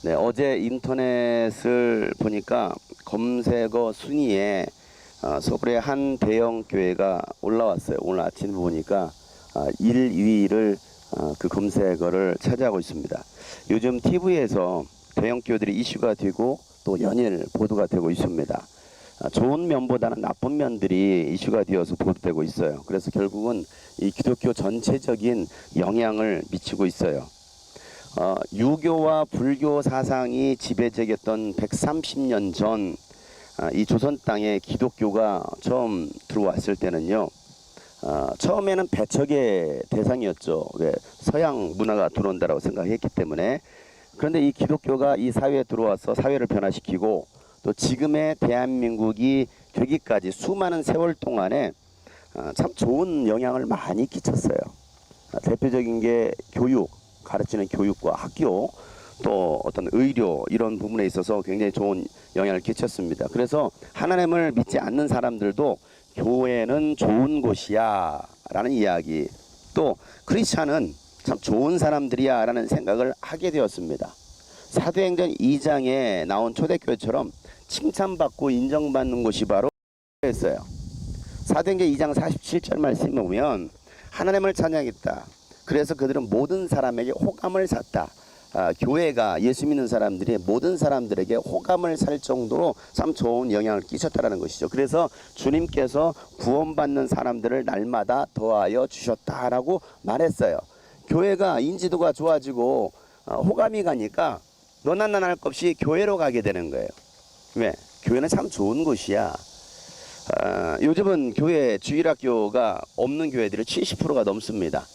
네, 어제 인터넷을 보니까 검색어 순위에 서울의 한 대형 교회가 올라왔어요. 오늘 아침에 보니까 1위를 그 검색어를 차지하고 있습니다. 요즘 TV에서 대형 교회들이 이슈가 되고 또 연일 보도가 되고 있습니다. 좋은 면보다는 나쁜 면들이 이슈가 되어서 보도되고 있어요. 그래서 결국은 이 기독교 전체적인 영향을 미치고 있어요. 유교와 불교 사상이 지배적이었던 130년 전 이 조선 땅에 기독교가 처음 들어왔을 때는요, 처음에는 배척의 대상이었죠. 왜? 서양 문화가 들어온다고 생각했기 때문에. 그런데 이 기독교가 이 사회에 들어와서 사회를 변화시키고 또 지금의 대한민국이 되기까지 수많은 세월 동안에 참 좋은 영향을 많이 끼쳤어요. 대표적인 게 교육, 가르치는 교육과 학교, 또 어떤 의료 이런 부분에 있어서 굉장히 좋은 영향을 끼쳤습니다. 그래서 하나님을 믿지 않는 사람들도 교회는 좋은 곳이야 라는 이야기, 또 크리스찬은 참 좋은 사람들이야 라는 생각을 하게 되었습니다. 사도행전 2장에 나온 초대교회처럼 칭찬받고 인정받는 곳이 바로 교회였어요. 사도행전 2장 47절 말씀에 보면 하나님을 찬양했다. 그래서 그들은 모든 사람에게 호감을 샀다. 교회가 예수 믿는 사람들이 모든 사람들에게 호감을 살 정도로 참 좋은 영향을 끼쳤다는 것이죠. 그래서 주님께서 구원받는 사람들을 날마다 더하여 주셨다라고 말했어요. 교회가 인지도가 좋아지고 호감이 가니까 너나 나나 할 것 없이 교회로 가게 되는 거예요. 왜? 교회는 참 좋은 곳이야. 요즘은 교회 주일학교가 없는 교회들이 70%가 넘습니다.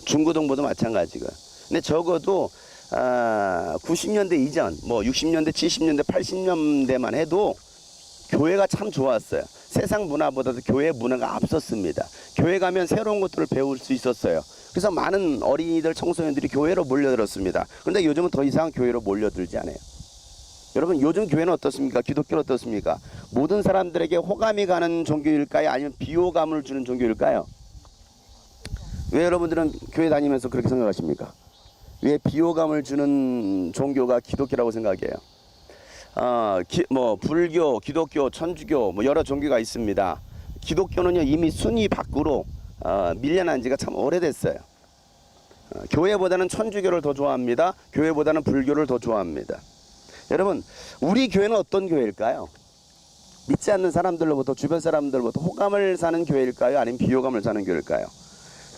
중고등부도 마찬가지고. 근데 적어도 90년대 이전, 뭐 60년대, 70년대, 80년대만 해도 교회가 참 좋았어요. 세상 문화보다도 교회 문화가 앞섰습니다. 교회 가면 새로운 것들을 배울 수 있었어요. 그래서 많은 어린이들, 청소년들이 교회로 몰려들었습니다. 그런데 요즘은 더 이상 교회로 몰려들지 않아요. 여러분, 요즘 교회는 어떻습니까? 기독교는 어떻습니까? 모든 사람들에게 호감이 가는 종교일까요? 아니면 비호감을 주는 종교일까요? 왜 여러분들은 교회 다니면서 그렇게 생각하십니까? 왜 비호감을 주는 종교가 기독교라고 생각해요? 불교, 기독교, 천주교 뭐 여러 종교가 있습니다. 기독교는요 이미 순위 밖으로 밀려난 지가 참 오래됐어요. 교회보다는 천주교를 더 좋아합니다. 교회보다는 불교를 더 좋아합니다. 여러분, 우리 교회는 어떤 교회일까요? 믿지 않는 사람들로부터, 주변 사람들로부터 호감을 사는 교회일까요? 아니면 비호감을 사는 교회일까요?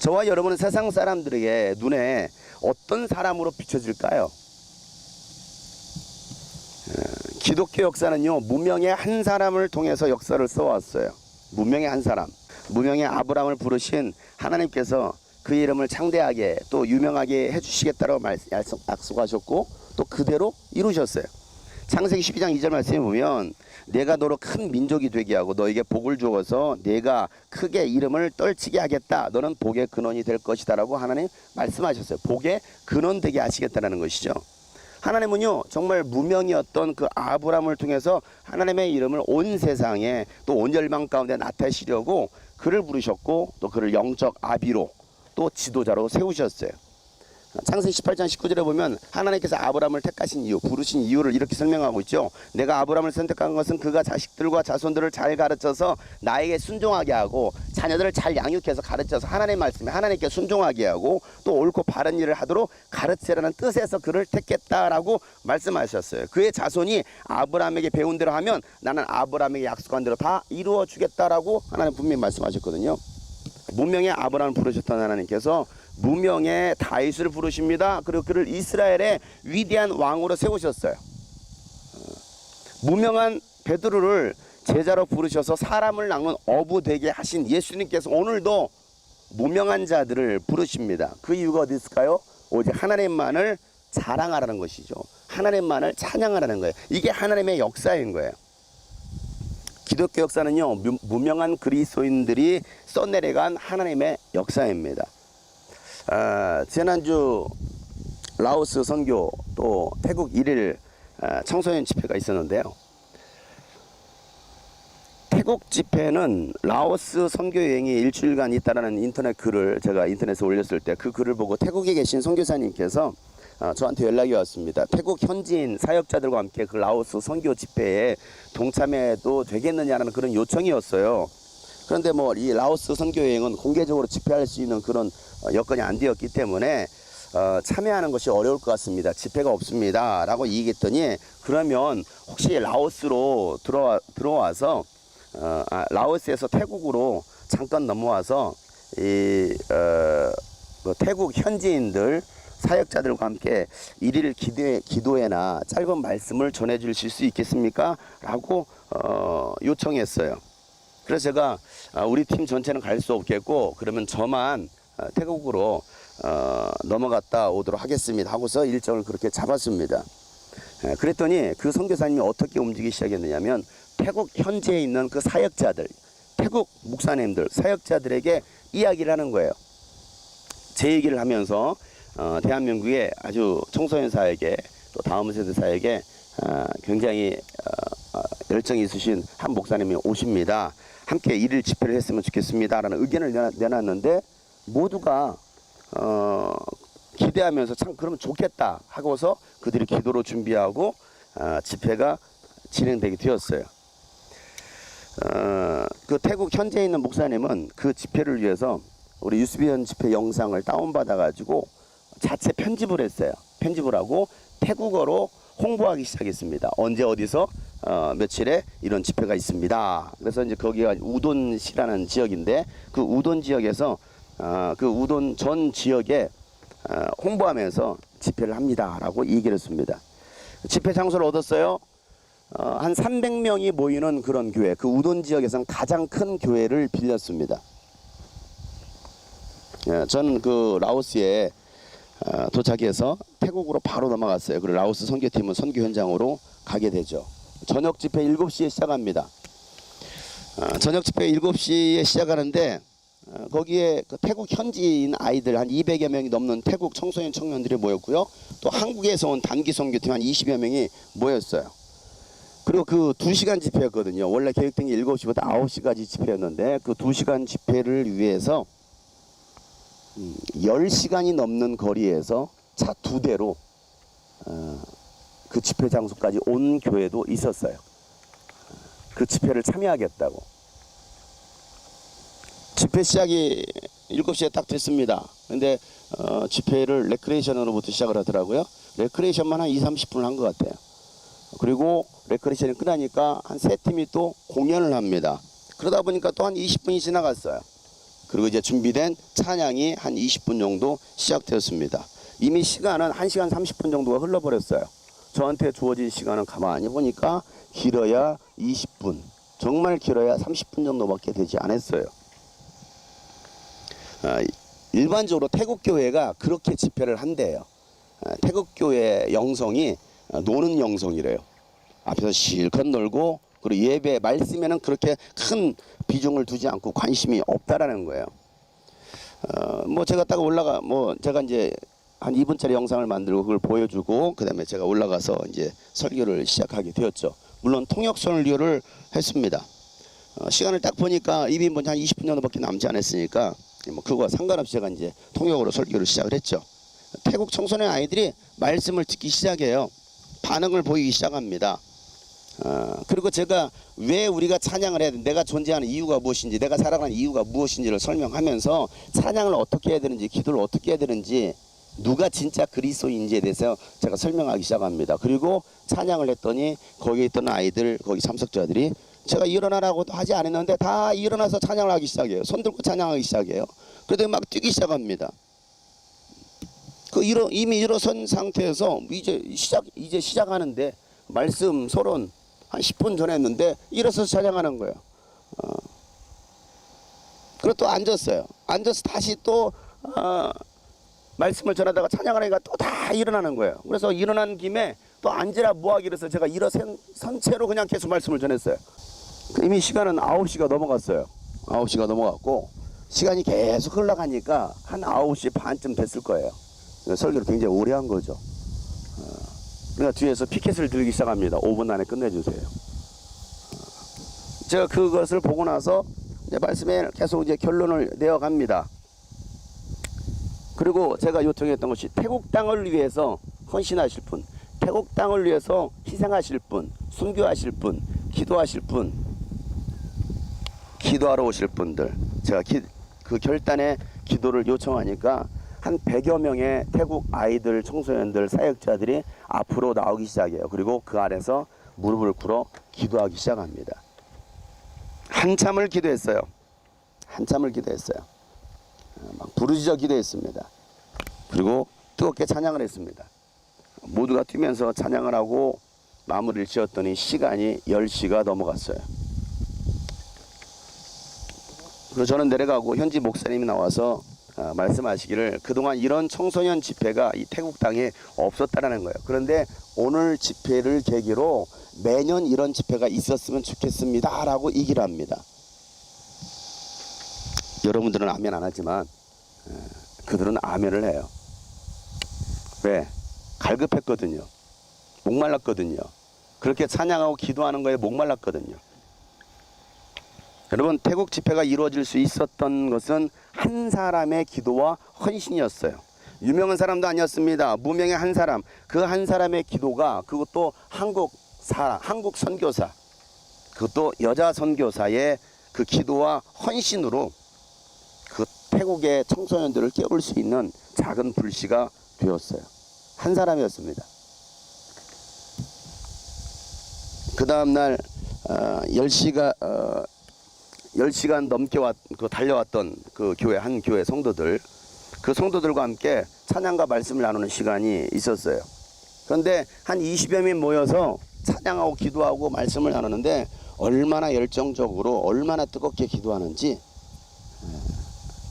저와 여러분은 세상 사람들에게 눈에 어떤 사람으로 비춰질까요? 기독교 역사는요, 무명의 한 사람을 통해서 역사를 써왔어요. 무명의 한 사람, 무명의 아브라함을 부르신 하나님께서 그 이름을 창대하게 또 유명하게 해주시겠다고 약속하셨고 또 그대로 이루셨어요. 창세기 12장 2절 말씀에 보면 내가 너로 큰 민족이 되게 하고 너에게 복을 주어서 내가 크게 이름을 떨치게 하겠다. 너는 복의 근원이 될 것이다 라고 하나님 말씀하셨어요. 복의 근원 되게 하시겠다는 것이죠. 하나님은요 정말 무명이었던 그 아브라함을 통해서 하나님의 이름을 온 세상에 또 온 열방 가운데 나타내시려고 그를 부르셨고 또 그를 영적 아비로 또 지도자로 세우셨어요. 창세기 18장 19절에 보면 하나님께서 아브라함을 택하신 이유, 부르신 이유를 이렇게 설명하고 있죠. 내가 아브라함을 선택한 것은 그가 자식들과 자손들을 잘 가르쳐서 나에게 순종하게 하고 자녀들을 잘 양육해서 가르쳐서 하나님의 말씀에 하나님께 순종하게 하고 또 옳고 바른 일을 하도록 가르치라는 뜻에서 그를 택했다라고 말씀하셨어요. 그의 자손이 아브라함에게 배운 대로 하면 나는 아브라함에게 약속한 대로 다 이루어 주겠다라고 하나님 분명히 말씀하셨거든요. 무명의 아브라함을 부르셨던 하나님께서 무명의 다윗을 부르십니다. 그리고 그를 이스라엘의 위대한 왕으로 세우셨어요. 무명한 베드로를 제자로 부르셔서 사람을 낚는 어부 되게 하신 예수님께서 오늘도 무명한 자들을 부르십니다. 그 이유가 어디 있을까요? 오직 하나님만을 자랑하라는 것이죠. 하나님만을 찬양하라는 거예요. 이게 하나님의 역사인 거예요. 기독교 역사는요 무명한 그리스도인들이 써내려간 하나님의 역사입니다. 지난주 라오스 선교 또 태국 1일 청소년 집회가 있었는데요. 태국 집회는 라오스 선교 여행이 일주일간 있다라는 인터넷 글을 제가 인터넷에 올렸을 때 그 글을 보고 태국에 계신 선교사님께서 저한테 연락이 왔습니다. 태국 현지인 사역자들과 함께 그 라오스 선교 집회에 동참해도 되겠느냐는 그런 요청이었어요. 그런데 뭐 이 라오스 선교 여행은 공개적으로 집회할 수 있는 그런 여건이 안 되었기 때문에 참여하는 것이 어려울 것 같습니다. 집회가 없습니다 라고 얘기했더니, 그러면 혹시 라오스로 들어와서 라오스에서 태국으로 잠깐 넘어와서 태국 현지인들 사역자들과 함께 일일 기도회나 짧은 말씀을 전해 주실 수 있겠습니까? 라고 요청했어요. 그래서 제가 우리 팀 전체는 갈 수 없겠고 그러면 저만 태국으로 넘어갔다 오도록 하겠습니다 하고서 일정을 그렇게 잡았습니다. 그랬더니 그 선교사님이 어떻게 움직이기 시작했느냐면, 태국 현지에 있는 그 사역자들, 태국 목사님들, 사역자들에게 이야기를 하는 거예요. 제 얘기를 하면서 대한민국의 아주 청소년 사역에, 또 다음 세대 사역에 굉장히 열정이 있으신 한 목사님이 오십니다. 함께 일일 집회를 했으면 좋겠습니다 라는 의견을 내놨는데, 모두가 기대하면서 참 그러면 좋겠다 하고서 그들이 기도로 준비하고 집회가 진행되게 되었어요. 그 태국 현지에 있는 목사님은 그 집회를 위해서 우리 유스비언 집회 영상을 다운받아 가지고 자체 편집을 했어요. 편집을 하고 태국어로 홍보하기 시작했습니다. 언제 어디서 며칠에 이런 집회가 있습니다. 그래서 이제 거기가 우돈시라는 지역인데, 그 우돈 지역에서 그 우돈 전 지역에 홍보하면서 집회를 합니다 라고 얘기를 했습니다. 집회 장소를 얻었어요. 한 300명이 모이는 그런 교회, 그 우돈 지역에서는 가장 큰 교회를 빌렸습니다. 저는 그 라오스에 도착해서 태국으로 바로 넘어갔어요. 그리고 라오스 선교팀은 선교 현장으로 가게 되죠. 저녁 집회 7시에 시작합니다. 저녁 집회 7시에 시작하는데, 거기에 그 태국 현지인 아이들 한 200여 명이 넘는 태국 청소년 청년들이 모였고요. 또 한국에서 온 단기 선교팀 한 20여 명이 모였어요. 그리고 그 2시간 집회였거든요. 원래 계획된 게 7시부터 9시까지 집회였는데, 그 2시간 집회를 위해서 10시간이 넘는 거리에서 차 2대로 그 집회 장소까지 온 교회도 있었어요. 그 집회를 참여하겠다고. 집회 시작이 7시에 딱 됐습니다. 근데 집회를 레크레이션으로부터 시작을 하더라고요. 레크레이션만 한 20-30분을 한 것 같아요. 그리고 레크레이션이 끝나니까 한 3팀이 또 공연을 합니다. 그러다 보니까 또 한 20분이 지나갔어요. 그리고 이제 준비된 찬양이 한 20분 정도 시작되었습니다. 이미 시간은 1시간 30분 정도가 흘러버렸어요. 저한테 주어진 시간은 가만히 보니까 길어야 20분, 정말 길어야 30분 정도밖에 되지 않았어요. 일반적으로 태국 교회가 그렇게 집회를 한대요. 태국 교회 영성이 노는 영성이래요. 앞에서 실컷 놀고, 그리고 예배 말씀에는 그렇게 큰 비중을 두지 않고 관심이 없다라는 거예요. 뭐 제가 딱 제가 이제 한 2분짜리 영상을 만들고 그걸 보여주고, 그 다음에 제가 올라가서 이제 설교를 시작하게 되었죠. 물론 통역 설교를 했습니다. 시간을 딱 보니까 2인분 한 20분 정도밖에 남지 않았으니까 뭐 그거와 상관없이 제가 이제 통역으로 설교를 시작을 했죠. 태국 청소년 아이들이 말씀을 듣기 시작해요. 반응을 보이기 시작합니다. 그리고 제가 왜 우리가 찬양을 해야 돼, 내가 존재하는 이유가 무엇인지, 내가 살아가는 이유가 무엇인지를 설명하면서 찬양을 어떻게 해야 되는지, 기도를 어떻게 해야 되는지, 누가 진짜 그리스도인지에 대해서 제가 설명하기 시작합니다. 그리고 찬양을 했더니 거기에 있던 아이들, 거기 참석자들이 제가 일어나라고도 하지 않았는데 다 일어나서 찬양을 하기 시작해요. 손 들고 찬양하기 시작해요. 그래도 막 뛰기 시작합니다. 이미 일어선 상태에서 이제 시작하는데, 말씀 서론 한 10분 전에 했는데 일어서서 찬양하는 거예요. 그리고 또 앉았어요. 앉아서 다시 또 말씀을 전하다가 찬양을 하니까 또 다 일어나는 거예요. 그래서 일어난 김에 또 앉으라 뭐하기, 그래서 제가 일어선 채로 그냥 계속 말씀을 전했어요. 이미 시간은 9시가 넘어갔어요. 9시가 넘어갔고 시간이 계속 흘러가니까 한 9시 반쯤 됐을 거예요. 설교를 굉장히 오래 한 거죠. 그러니까 뒤에서 피켓을 들기 시작합니다. 5분 안에 끝내주세요. 제가 그것을 보고 나서 이제 말씀에 계속 이제 결론을 내어갑니다. 그리고 제가 요청했던 것이 태국 땅을 위해서 헌신하실 분, 태국 땅을 위해서 희생하실 분, 순교하실 분, 기도하실 분, 기도하러 오실 분들, 제가 그 결단의 기도를 요청하니까 한 100여 명의 태국 아이들, 청소년들, 사역자들이 앞으로 나오기 시작해요. 그리고 그 안에서 무릎을 꿇어 기도하기 시작합니다. 한참을 기도했어요. 한참을 기도했어요. 막 부르짖어 기도했습니다. 그리고 뜨겁게 찬양을 했습니다. 모두가 뛰면서 찬양을 하고 마무리를 지었더니 시간이 10시가 넘어갔어요. 그래서 저는 내려가고 현지 목사님이 나와서 말씀하시기를 그동안 이런 청소년 집회가 이 태국 땅에 없었다라는 거예요. 그런데 오늘 집회를 계기로 매년 이런 집회가 있었으면 좋겠습니다 라고 얘기를 합니다. 여러분들은 아멘 안 하지만 그들은 아멘을 해요. 왜? 갈급했거든요. 목말랐거든요. 그렇게 찬양하고 기도하는 거에 목말랐거든요. 여러분, 태국 집회가 이루어질 수 있었던 것은 한 사람의 기도와 헌신이었어요. 유명한 사람도 아니었습니다. 무명의 한 사람, 그 한 사람의 기도가, 그것도 한국 선교사, 그것도 여자 선교사의 그 기도와 헌신으로 그 태국의 청소년들을 깨울 수 있는 작은 불씨가 되었어요. 한 사람이었습니다. 그 다음날 10시간 넘게 달려왔던 그 교회, 한 교회 성도들, 그 성도들과 함께 찬양과 말씀을 나누는 시간이 있었어요. 그런데 한 20여 명 모여서 찬양하고 기도하고 말씀을 나누는데 얼마나 열정적으로, 얼마나 뜨겁게 기도하는지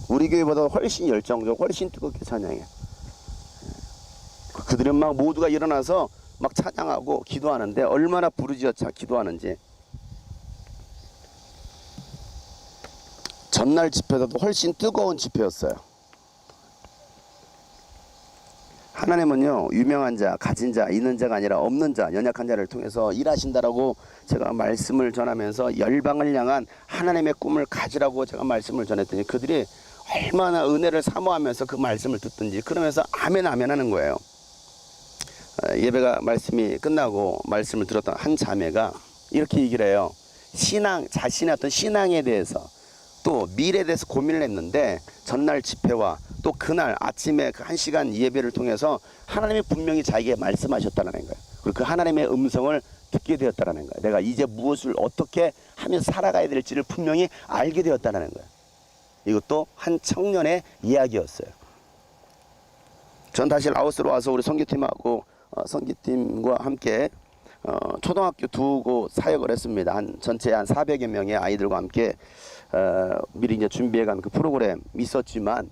우리 교회보다 훨씬 열정적으로, 훨씬 뜨겁게 찬양해요. 그들은 막 모두가 일어나서 막 찬양하고 기도하는데 얼마나 부르짖어 기도하는지. 전날 집회보다도 훨씬 뜨거운 집회였어요. 하나님은요, 유명한 자, 가진 자, 있는 자가 아니라 없는 자, 연약한 자를 통해서 일하신다라고 제가 말씀을 전하면서 열방을 향한 하나님의 꿈을 가지라고 제가 말씀을 전했더니 그들이 얼마나 은혜를 사모하면서 그 말씀을 듣든지 그러면서 아멘 아멘 하는 거예요. 예배가 말씀이 끝나고 말씀을 들었던 한 자매가 이렇게 얘기를 해요. 자신의 어떤 신앙에 대해서 또 미래에 대해서 고민을 했는데 전날 집회와 또 그날 아침에 그 1시간 예배를 통해서 하나님이 분명히 자기에게 말씀하셨다는 거예요. 그리고 그 하나님의 음성을 듣게 되었다는 거예요. 내가 이제 무엇을 어떻게 하면서 살아가야 될지를 분명히 알게 되었다는 거예요. 이것도 한 청년의 이야기였어요. 전 다시 라오스로 와서 우리 선교팀하고 선교팀과 함께 초등학교 2곳 사역을 했습니다. 전체 한 400여 명의 아이들과 함께 미리 이제 준비해간 그 프로그램 있었지만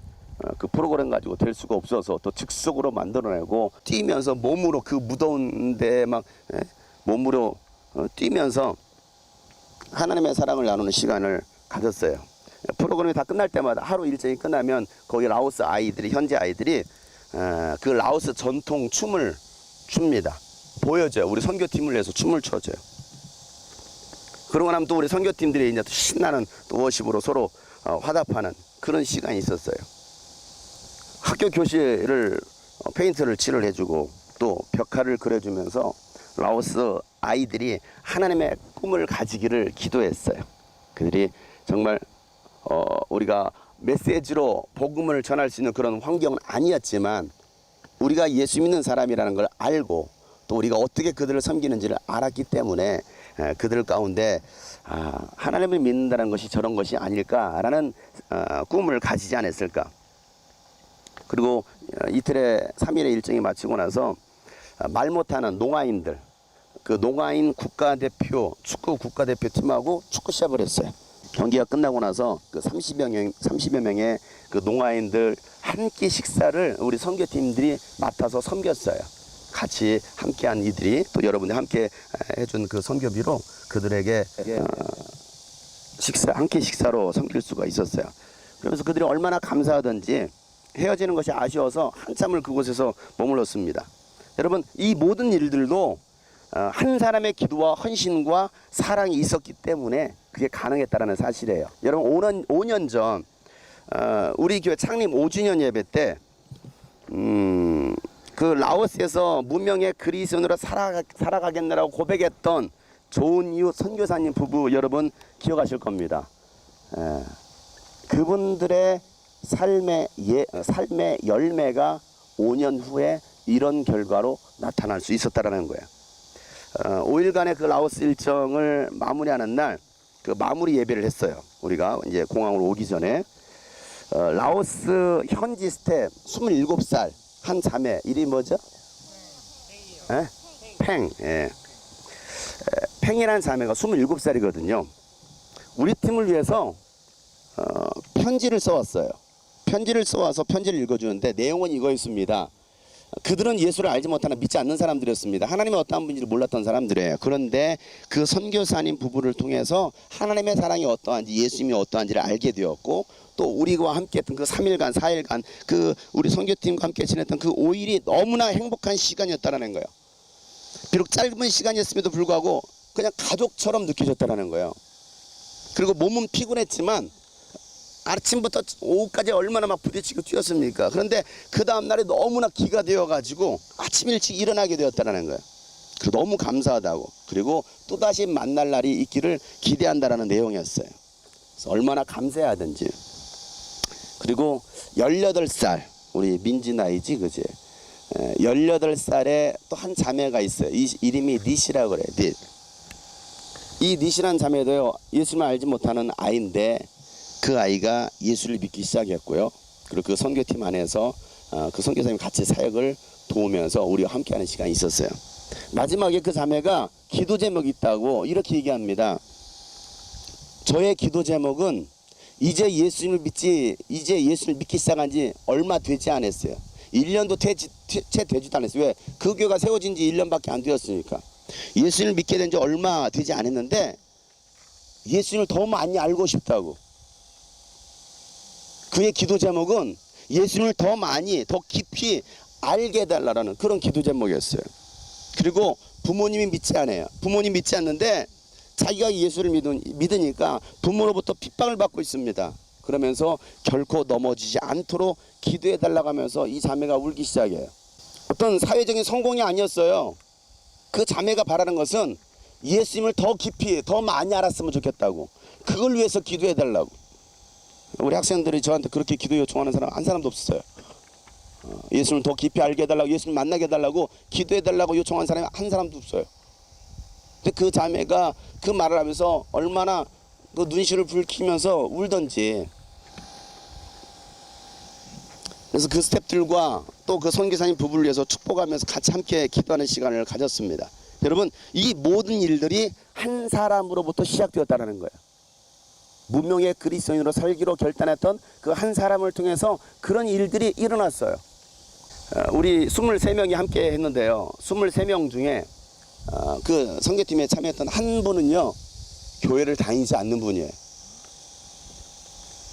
그 프로그램 가지고 될 수가 없어서 또 즉석으로 만들어내고 뛰면서 몸으로 그 무더운데 막 몸으로 뛰면서 하나님의 사랑을 나누는 시간을 가졌어요. 프로그램이 다 끝날 때마다 하루 일정이 끝나면 거기 라오스 아이들이, 현지 아이들이 그 라오스 전통 춤을 춥니다. 보여줘요. 우리 선교팀을 위해서 춤을 춰줘요. 그러고 나면 또 우리 선교팀들이 이제 또 신나는 또 워십으로 서로 화답하는 그런 시간이 있었어요. 학교 교실을 페인트를 칠을 해주고 또 벽화를 그려주면서 라오스 아이들이 하나님의 꿈을 가지기를 기도했어요. 그들이 정말 우리가 메시지로 복음을 전할 수 있는 그런 환경은 아니었지만 우리가 예수 믿는 사람이라는 걸 알고 또 우리가 어떻게 그들을 섬기는지를 알았기 때문에 그들 가운데 하나님을 믿는다는 것이 저런 것이 아닐까라는 꿈을 가지지 않았을까. 그리고 이틀의 3일의 일정이 마치고 나서 말 못하는 농아인들, 그 농아인 국가대표, 축구 국가대표 팀하고 축구 시합을 했어요. 경기가 끝나고 나서 그 30여 명의 그 농아인들 한 끼 식사를 우리 선교팀들이 맡아서 섬겼어요. 같이 함께한 이들이 또 여러분들 함께 해준 그 선교비로 그들에게 한 끼 식사로 섬길 수가 있었어요. 그러면서 그들이 얼마나 감사하던지 헤어지는 것이 아쉬워서 한참을 그곳에서 머물렀습니다. 여러분, 이 모든 일들도 한 사람의 기도와 헌신과 사랑이 있었기 때문에 그게 가능했다는 사실이에요. 여러분, 5년 전 우리 교회 창립 5주년 예배 때 그 라오스에서 무명의 그리스도인으로 살아가겠느라고 고백했던 좋은 이웃 선교사님 부부 여러분 기억하실 겁니다. 그분들의 삶의 열매가 5년 후에 이런 결과로 나타날 수 있었다라는 거예요. 5일간의 그 라오스 일정을 마무리하는 날 그 마무리 예배를 했어요. 우리가 이제 공항으로 오기 전에 라오스 현지 스텝 27살 한 자매 이름이 뭐죠? 팽. 예. 팽이라는 자매가 27살이거든요. 우리 팀을 위해서 편지를 써왔어요. 편지를 써와서 편지를 읽어주는데 내용은 이거였습니다. 그들은 예수를 알지 못하는 믿지 않는 사람들이었습니다. 하나님이 어떠한 분인지를 몰랐던 사람들이에요. 그런데 그 선교사님 부부를 통해서 하나님의 사랑이 어떠한지 예수님이 어떠한지를 알게 되었고 또 우리와 함께 했던 그 3일간 4일간 그 우리 선교팀과 함께 지냈던 그 5일이 너무나 행복한 시간이었다는 거예요. 비록 짧은 시간이었음에도 불구하고 그냥 가족처럼 느껴졌다는 거예요. 그리고 몸은 피곤했지만 아침부터 오후까지 얼마나 막 부딪히고 뛰었습니까? 그런데 그 다음날에 너무나 기가 되어가지고 아침 일찍 일어나게 되었다는 거예요. 그리고 너무 감사하다고. 그리고 또다시 만날 날이 있기를 기대한다라는 내용이었어요. 그래서 얼마나 감사해야든지. 그리고 18살 우리 민지 나이지 그지? 18살에 또 한 자매가 있어요. 이 이름이 닛이라고 그래. 닛. 이 닛이라는 자매도요 예수님을 알지 못하는 아이인데 그 아이가 예수를 믿기 시작했고요. 그리고 그 선교팀 안에서 그 선교사님 같이 사역을 도우면서 우리와 함께하는 시간이 있었어요. 마지막에 그 자매가 기도 제목이 있다고 이렇게 얘기합니다. 저의 기도 제목은 이제 예수를 믿기 시작한 지 얼마 되지 않았어요. 1년도 채 되지도 않았어요. 왜? 그 교회가 세워진 지 1년밖에 안 되었으니까. 예수님을 믿게 된 지 얼마 되지 않았는데 예수님을 더 많이 알고 싶다고. 그의 기도 제목은 예수님을 더 많이 더 깊이 알게 해달라는 그런 기도 제목이었어요. 그리고 부모님이 믿지 않아요. 부모님 믿지 않는데 자기가 예수를 믿으니까 부모로부터 핍박을 받고 있습니다. 그러면서 결코 넘어지지 않도록 기도해 달라고 하면서 이 자매가 울기 시작해요. 어떤 사회적인 성공이 아니었어요. 그 자매가 바라는 것은 예수님을 더 깊이 더 많이 알았으면 좋겠다고. 그걸 위해서 기도해 달라고. 우리 학생들이 저한테 그렇게 기도 요청하는 사람 한 사람도 없었어요. 예수님을 더 깊이 알게 해달라고, 예수님 만나게 해달라고, 기도해달라고 요청한 사람이 한 사람도 없어요. 근데 그 자매가 그 말을 하면서 얼마나 그 눈시를 붉히면서 울던지. 그래서 그 스태프들과 또 그 선교사님 부부를 위해서 축복하면서 같이 함께 기도하는 시간을 가졌습니다. 여러분, 이 모든 일들이 한 사람으로부터 시작되었다는 거예요. 무명의 그리스도인으로 살기로 결단했던 그 한 사람을 통해서 그런 일들이 일어났어요. 우리 23명이 함께 했는데요. 23명 중에 그 선교팀에 참여했던 한 분은요. 교회를 다니지 않는 분이에요.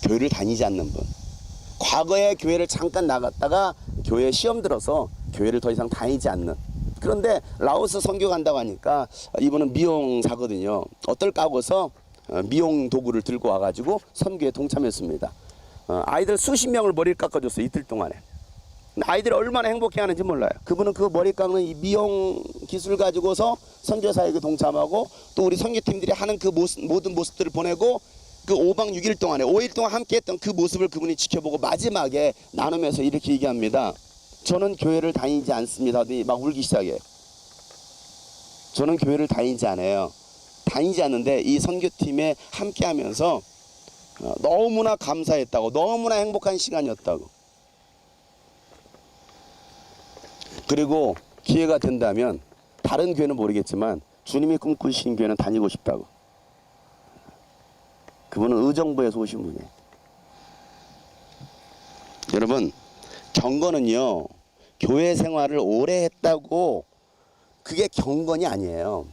교회를 다니지 않는 분. 과거에 교회를 잠깐 나갔다가 교회에 시험 들어서 교회를 더 이상 다니지 않는. 그런데 라오스 선교 간다고 하니까 이분은 미용사거든요. 어떨까 하고서 미용 도구를 들고 와가지고 선교에 동참했습니다. 아이들 수십 명을 머리를 깎아줬어요. 이틀 동안에. 아이들이 얼마나 행복해하는지 몰라요. 그분은 그 머리 깎는 이 미용 기술 가지고서 선교 사역에 동참하고 또 우리 선교팀들이 하는 그 모든 모습들을 보내고 그 5박 6일 동안에 5일 동안 함께했던 그 모습을 그분이 지켜보고 마지막에 나누면서 이렇게 얘기합니다. 저는 교회를 다니지 않습니다. 막 울기 시작해요. 저는 교회를 다니지 않아요. 다니지 않는데 이 선교팀에 함께하면서 너무나 감사했다고, 너무나 행복한 시간이었다고. 그리고 기회가 된다면 다른 교회는 모르겠지만 주님이 꿈꾸신 교회는 다니고 싶다고. 그분은 의정부에서 오신 분이에요. 여러분, 경건은요, 교회 생활을 오래 했다고 그게 경건이 아니에요.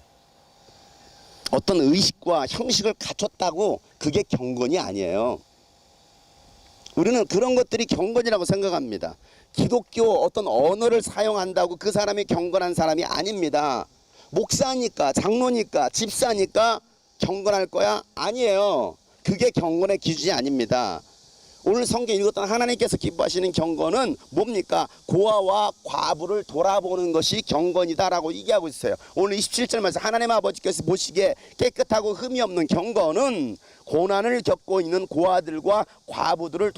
어떤 의식과 형식을 갖췄다고 그게 경건이 아니에요. 우리는 그런 것들이 경건이라고 생각합니다. 기독교 어떤 언어를 사용한다고 그 사람이 경건한 사람이 아닙니다. 목사니까, 장로니까, 집사니까 경건할 거야? 아니에요. 그게 경건의 기준이 아닙니다. 오늘 성경 읽었던 하나님께서 기뻐하시는 경건은 뭡니까? 고아와 과부를 돌아보는 것이 경건이다라고 얘기하고 있어요. 오늘 27절 말씀 하나님 아버지께서 보시기에 깨끗하고 흠이 없는 경건은 고난을 겪고 있는 고아들과 과부들을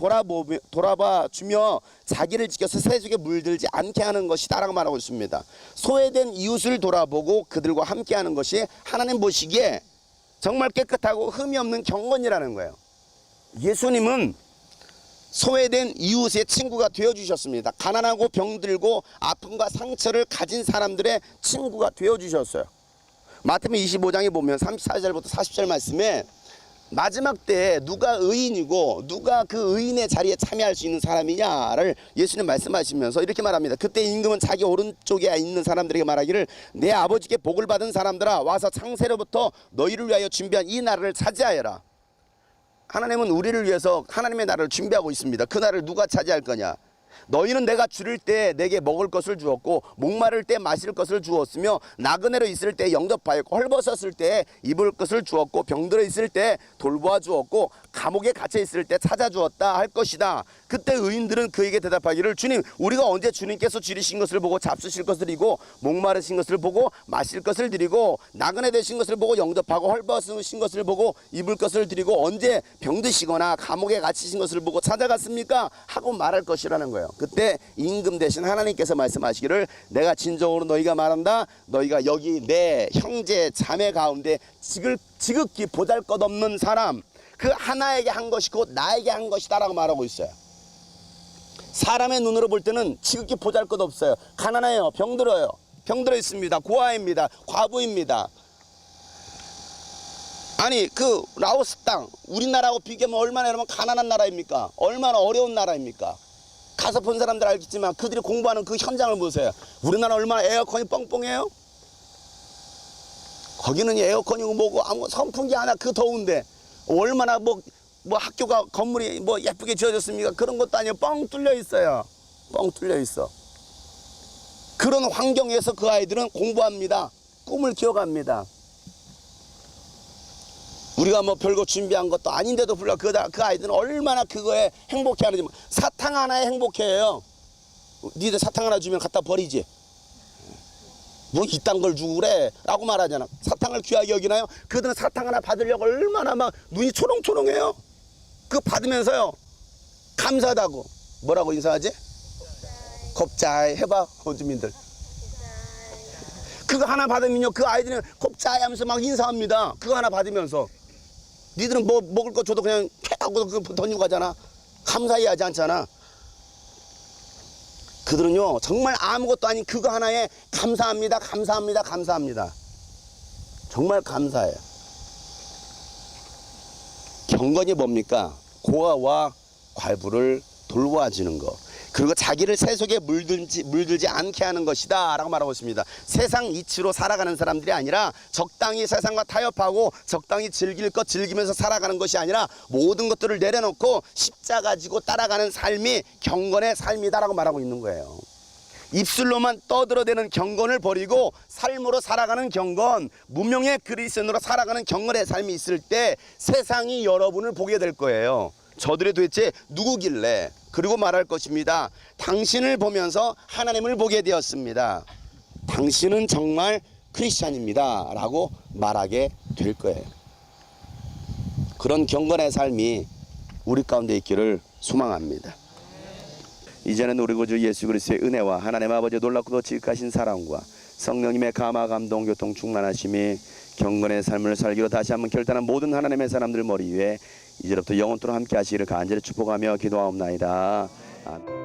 돌아봐주며 자기를 지켜서 세속에 물들지 않게 하는 것이다라고 말하고 있습니다. 소외된 이웃을 돌아보고 그들과 함께하는 것이 하나님 보시기에 정말 깨끗하고 흠이 없는 경건이라는 거예요. 예수님은 소외된 이웃의 친구가 되어주셨습니다. 가난하고 병들고 아픔과 상처를 가진 사람들의 친구가 되어주셨어요. 마태복음 25장에 보면 34절부터 40절 말씀에 마지막 때에 누가 의인이고 누가 그 의인의 자리에 참여할 수 있는 사람이냐를 예수님 말씀하시면서 이렇게 말합니다. 그때 임금은 자기 오른쪽에 있는 사람들에게 말하기를 내 아버지께 복을 받은 사람들아 와서 창세로부터 너희를 위하여 준비한 이 나라를 차지하여라. 하나님은 우리를 위해서 하나님의 나라를 준비하고 있습니다. 그 나라를 누가 차지할 거냐? 너희는 내가 줄일 때 내게 먹을 것을 주었고 목마를 때 마실 것을 주었으며 나그네로 있을 때 영접하였고 헐벗었을 때 입을 것을 주었고 병들어 있을 때 돌보아 주었고 감옥에 갇혀 있을 때 찾아주었다 할 것이다. 그때 의인들은 그에게 대답하기를 주님 우리가 언제 주님께서 줄이신 것을 보고 잡수실 것을 드리고 목마르신 것을 보고 마실 것을 드리고 나그네 되신 것을 보고 영접하고 헐벗으신 것을 보고 입을 것을 드리고 언제 병드시거나 감옥에 갇히신 것을 보고 찾아갔습니까? 하고 말할 것이라는 거예요. 그때 임금 대신 하나님께서 말씀하시기를 내가 진정으로 너희가 말한다. 너희가 여기 내 형제 자매 가운데 지극히 보잘것없는 사람 그 하나에게 한 것이 곧 나에게 한 것이다 라고 말하고 있어요. 사람의 눈으로 볼 때는 지극히 보잘것없어요. 가난해요. 병들어요. 병들어 있습니다. 고아입니다. 과부입니다. 아니 그 라오스 땅 우리나라하고 비교하면 얼마나 여러분 가난한 나라입니까? 얼마나 어려운 나라입니까? 가서 본 사람들 알겠지만 그들이 공부하는 그 현장을 보세요. 우리나라 얼마나 에어컨이 뻥뻥해요? 거기는 에어컨이고 뭐고 아무 선풍기 하나 그 더운데 얼마나 뭐 학교가 건물이 뭐 예쁘게 지어졌습니까? 그런 것도 아니에요. 뻥 뚫려 있어요. 뻥 뚫려 있어. 그런 환경에서 그 아이들은 공부합니다. 꿈을 키워갑니다. 우리가 뭐 별거 준비한 것도 아닌데도 불구하고 그 아이들은 얼마나 그거에 행복해하는지. 사탕 하나에 행복해요. 니들 사탕 하나 주면 갖다 버리지. 뭐 이딴 걸 주고 그래 라고 말하잖아. 사탕을 귀하게 여기나요? 그들은 사탕 하나 받으려고 얼마나 막 눈이 초롱초롱해요. 그거 받으면서요 감사하다고 뭐라고 인사하지? 곱자이 해봐 원주민들. 그거 하나 받으면요 그 아이들은 곱자이 하면서 막 인사합니다. 그거 하나 받으면서. 니들은 뭐 먹을 거 줘도 그냥 하고 던지고 가잖아. 감사히 하지 않잖아. 그들은요 정말 아무것도 아닌 그거 하나에 감사합니다. 감사합니다. 감사합니다. 정말 감사해요. 경건이 뭡니까? 고아와 과부를 돌보아주는 것. 그리고 자기를 세속에 물들지 않게 하는 것이다 라고 말하고 있습니다. 세상 이치로 살아가는 사람들이 아니라 적당히 세상과 타협하고 적당히 즐길 것 즐기면서 살아가는 것이 아니라 모든 것들을 내려놓고 십자가 지고 따라가는 삶이 경건의 삶이다 라고 말하고 있는 거예요. 입술로만 떠들어대는 경건을 버리고 삶으로 살아가는 경건, 무명의 그리스도인으로 살아가는 경건의 삶이 있을 때 세상이 여러분을 보게 될 거예요. 저들이 도대체 누구길래? 그리고 말할 것입니다. 당신을 보면서 하나님을 보게 되었습니다. 당신은 정말 크리스찬입니다 라고 말하게 될 거예요. 그런 경건의 삶이 우리 가운데 있기를 소망합니다. 이제는 우리 구주 예수 그리스도의 은혜와 하나님 아버지의 놀랍고도 지극하신 사랑과 성령님의 감화 감동 교통 충만하심이 경건의 삶을 살기로 다시 한번 결단한 모든 하나님의 사람들 머리 위에 이제부터 영원토록 함께 하시기를 간절히 축복하며 기도하옵나이다. 아멘.